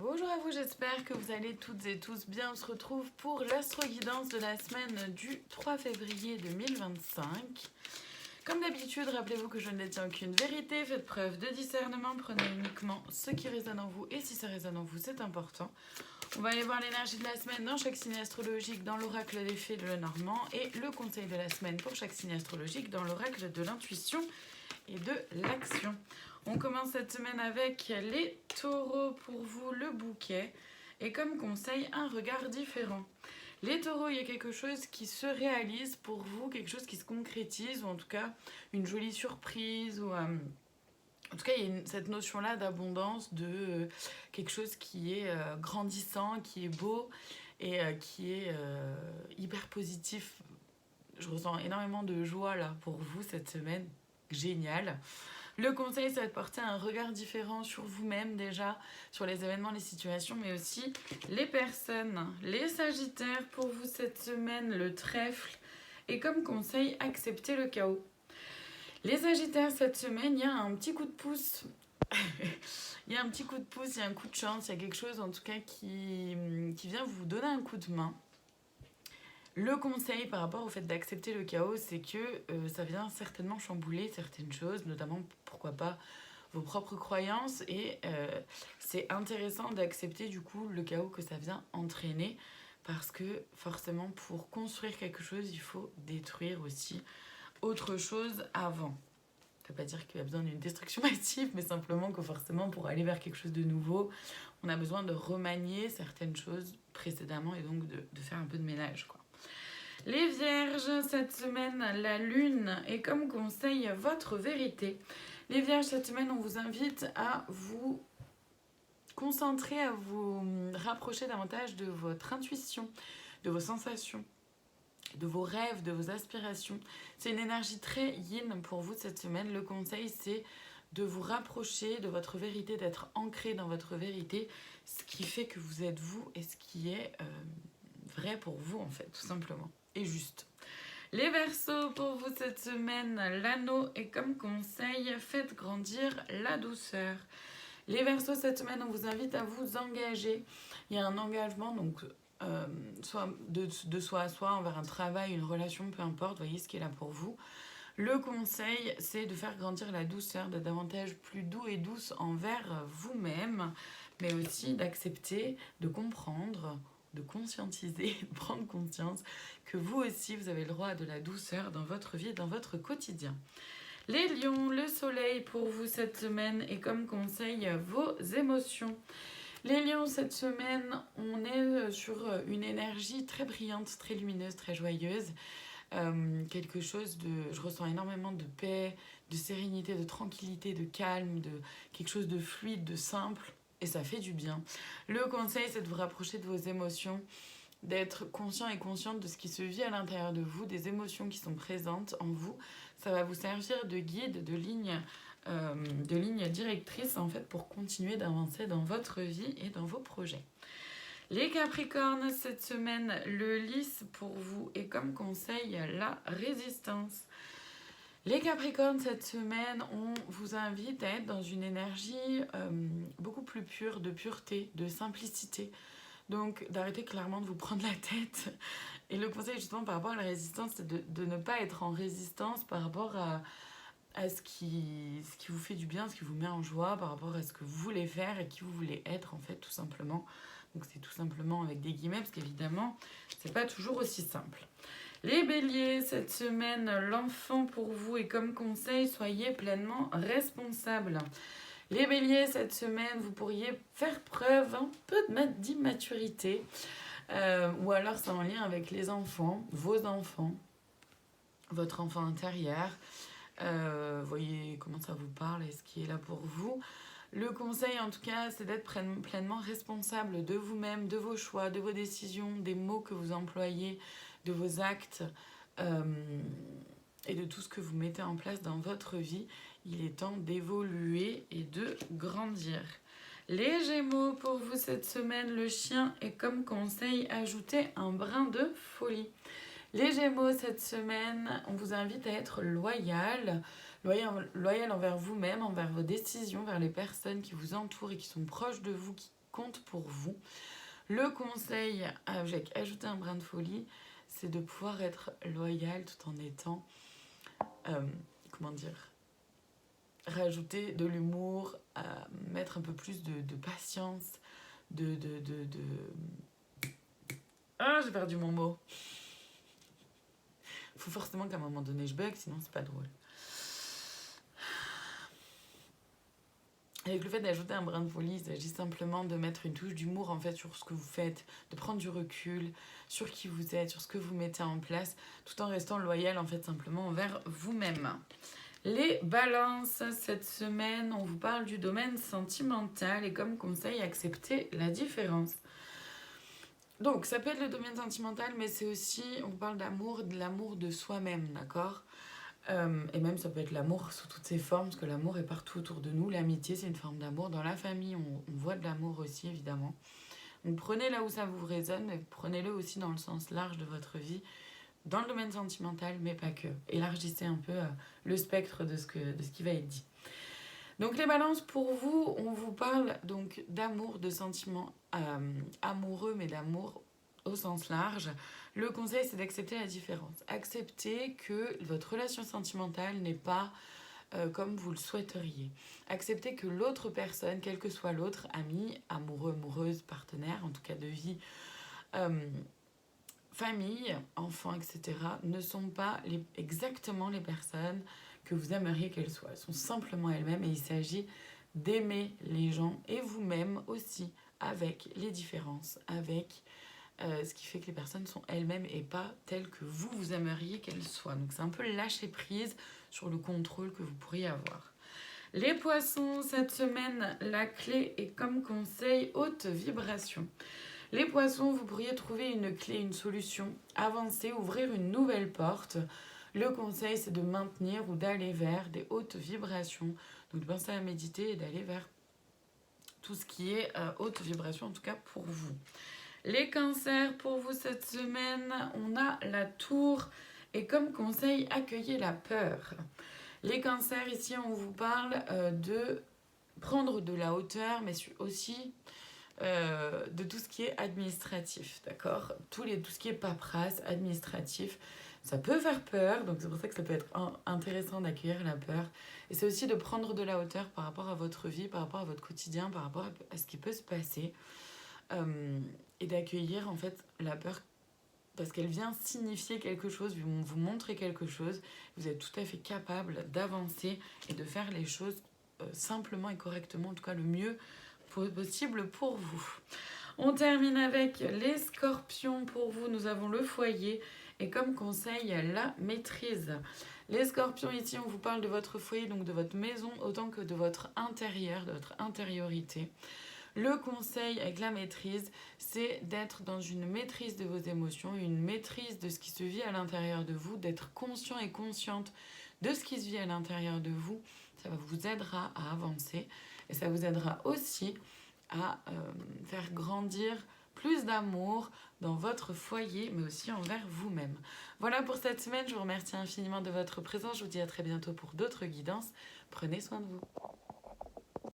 Bonjour à vous, j'espère que vous allez toutes et tous bien. On se retrouve pour l'astro-guidance de la semaine du 3 février 2025. Comme d'habitude, rappelez-vous que je ne détiens aucune vérité, faites preuve de discernement, prenez uniquement ce qui résonne en vous et si ça résonne en vous, c'est important. On va aller voir l'énergie de la semaine dans chaque signe astrologique, dans l'oracle des fées de Lenormand et le conseil de la semaine pour chaque signe astrologique dans l'oracle de l'intuition et de l'action. On commence cette semaine avec les taureaux, pour vous le bouquet et comme conseil un regard différent. Les taureaux, il y a quelque chose qui se réalise pour vous, quelque chose qui se concrétise ou en tout cas une jolie surprise ou en tout cas il y a cette notion là d'abondance, de quelque chose qui est grandissant, qui est beau et qui est hyper positif. Je ressens énormément de joie là pour vous cette semaine, génial. Le conseil, c'est de porter un regard différent sur vous-même déjà, sur les événements, les situations, mais aussi les personnes. Les sagittaires, pour vous cette semaine, le trèfle. Et comme conseil, acceptez le chaos. Les sagittaires, cette semaine, il y a un petit coup de pouce. Il y a un petit coup de pouce, il y a un coup de chance, il y a quelque chose en tout cas qui vient vous donner un coup de main. Le conseil par rapport au fait d'accepter le chaos, c'est que ça vient certainement chambouler certaines choses, notamment, pourquoi pas, vos propres croyances. Et c'est intéressant d'accepter du coup le chaos que ça vient entraîner, parce que forcément, pour construire quelque chose, il faut détruire aussi autre chose avant. Ça ne veut pas dire qu'il y a besoin d'une destruction massive, mais simplement que forcément, pour aller vers quelque chose de nouveau, on a besoin de remanier certaines choses précédemment et donc de faire un peu de ménage, quoi. Les vierges, cette semaine, la lune est comme conseil votre vérité. Les vierges, cette semaine, on vous invite à vous concentrer, à vous rapprocher davantage de votre intuition, de vos sensations, de vos rêves, de vos aspirations. C'est une énergie très yin pour vous cette semaine. Le conseil, c'est de vous rapprocher de votre vérité, d'être ancré dans votre vérité, ce qui fait que vous êtes vous et ce qui est vrai pour vous, en fait, tout simplement. Et juste. Les Verseaux, pour vous cette semaine, l'anneau est comme conseil, faites grandir la douceur. Les Verseaux, cette semaine, on vous invite à vous engager. Il y a un engagement, donc soit de soi à soi, envers un travail, une relation, peu importe, voyez ce qui est là pour vous. Le conseil, c'est de faire grandir la douceur, d'être davantage plus doux et douce envers vous-même, mais aussi d'accepter, de comprendre, de conscientiser, de prendre conscience que vous aussi, vous avez le droit à de la douceur dans votre vie et dans votre quotidien. Les lions, le soleil pour vous cette semaine et comme conseil, vos émotions. Les lions, cette semaine, on est sur une énergie très brillante, très lumineuse, très joyeuse. Quelque chose de... Je ressens énormément de paix, de sérénité, de tranquillité, de calme, de quelque chose de fluide, de simple. Et ça fait du bien. Le conseil, c'est de vous rapprocher de vos émotions, d'être conscient et consciente de ce qui se vit à l'intérieur de vous, des émotions qui sont présentes en vous. Ça va vous servir de guide, de ligne directrice en fait pour continuer d'avancer dans votre vie et dans vos projets. Les Capricornes, cette semaine, le lys pour vous est comme conseil la résistance. Les Capricornes, cette semaine, on vous invite à être dans une énergie beaucoup plus pure, de pureté, de simplicité. Donc d'arrêter clairement de vous prendre la tête. Et le conseil justement par rapport à la résistance, c'est de ne pas être en résistance par rapport à ce qui vous fait du bien, ce qui vous met en joie, par rapport à ce que vous voulez faire et qui vous voulez être en fait tout simplement. Donc c'est tout simplement avec des guillemets parce qu'évidemment c'est pas toujours aussi simple. Les béliers, cette semaine, l'enfant pour vous est comme conseil, soyez pleinement responsable. Les béliers, cette semaine, vous pourriez faire preuve un peu d'immaturité. Ou alors c'est en lien avec les enfants, vos enfants, votre enfant intérieur. Voyez comment ça vous parle et ce qui est là pour vous. Le conseil en tout cas, c'est d'être pleinement responsable de vous-même, de vos choix, de vos décisions, des mots que vous employez, de vos actes et de tout ce que vous mettez en place dans votre vie. Il est temps d'évoluer et de grandir. Les Gémeaux, pour vous cette semaine, le chien est comme conseil, ajoutez un brin de folie. Les Gémeaux, cette semaine, on vous invite à être loyal envers vous-même, envers vos décisions, vers les personnes qui vous entourent et qui sont proches de vous, qui compte pour vous. Le conseil avec ajouter un brin de folie, c'est de pouvoir être loyal tout en étant, comment dire, rajouter de l'humour, mettre un peu plus de patience, Ah, j'ai perdu mon mot. Faut forcément qu'à un moment donné je bug, sinon c'est pas drôle. Avec le fait d'ajouter un brin de folie, il s'agit simplement de mettre une touche d'humour en fait sur ce que vous faites, de prendre du recul sur qui vous êtes, sur ce que vous mettez en place, tout en restant loyal en fait simplement envers vous-même. Les balances, cette semaine, on vous parle du domaine sentimental et comme conseil, acceptez la différence. Donc, ça peut être le domaine sentimental, mais c'est aussi, on parle d'amour, de l'amour de soi-même, d'accord ? Et même, ça peut être l'amour sous toutes ses formes, parce que l'amour est partout autour de nous. L'amitié, c'est une forme d'amour. Dans la famille, on voit de l'amour aussi, évidemment. Donc, prenez là où ça vous résonne, mais prenez-le aussi dans le sens large de votre vie, dans le domaine sentimental, mais pas que. Élargissez un peu le spectre de ce qui va être dit. Donc les balances, pour vous, on vous parle donc d'amour, de sentiments amoureux, mais d'amour au sens large. Le conseil, c'est d'accepter la différence. Accepter que votre relation sentimentale n'est pas comme vous le souhaiteriez. Accepter que l'autre personne, quel que soit l'autre, ami, amoureux, amoureuse, partenaire, en tout cas de vie, famille, enfants, etc., ne sont pas exactement les personnes que vous aimeriez qu'elles soient. Elles sont simplement elles-mêmes et il s'agit d'aimer les gens et vous-même aussi avec les différences, avec ce qui fait que les personnes sont elles-mêmes et pas telles que vous aimeriez qu'elles soient. Donc c'est un peu lâcher prise sur le contrôle que vous pourriez avoir. Les poissons, cette semaine, la clé est comme conseil haute vibration. Les poissons, vous pourriez trouver une clé, une solution, avancer, ouvrir une nouvelle porte. Le conseil, c'est de maintenir ou d'aller vers des hautes vibrations. Donc, de penser à méditer et d'aller vers tout ce qui est haute vibration, en tout cas pour vous. Les cancers, pour vous cette semaine, on a la tour. Et comme conseil, accueillez la peur. Les cancers, ici, on vous parle de prendre de la hauteur, mais aussi de tout ce qui est administratif, d'accord ? Tout ce qui est paperasse, administratif, ça peut faire peur, donc c'est pour ça que ça peut être intéressant d'accueillir la peur. Et c'est aussi de prendre de la hauteur par rapport à votre vie, par rapport à votre quotidien, par rapport à ce qui peut se passer. Et d'accueillir en fait la peur parce qu'elle vient signifier quelque chose, vous montrer quelque chose. Vous êtes tout à fait capable d'avancer et de faire les choses simplement et correctement, en tout cas le mieux possible pour vous. On termine avec les scorpions. Pour vous, nous avons le foyer et comme conseil, la maîtrise. Les scorpions, ici, on vous parle de votre foyer, donc de votre maison, autant que de votre intérieur, de votre intériorité. Le conseil avec la maîtrise, c'est d'être dans une maîtrise de vos émotions, une maîtrise de ce qui se vit à l'intérieur de vous, d'être conscient et consciente de ce qui se vit à l'intérieur de vous. Ça vous aidera à avancer et ça vous aidera aussi à faire grandir plus d'amour dans votre foyer, mais aussi envers vous-même. Voilà pour cette semaine, je vous remercie infiniment de votre présence. Je vous dis à très bientôt pour d'autres guidances. Prenez soin de vous.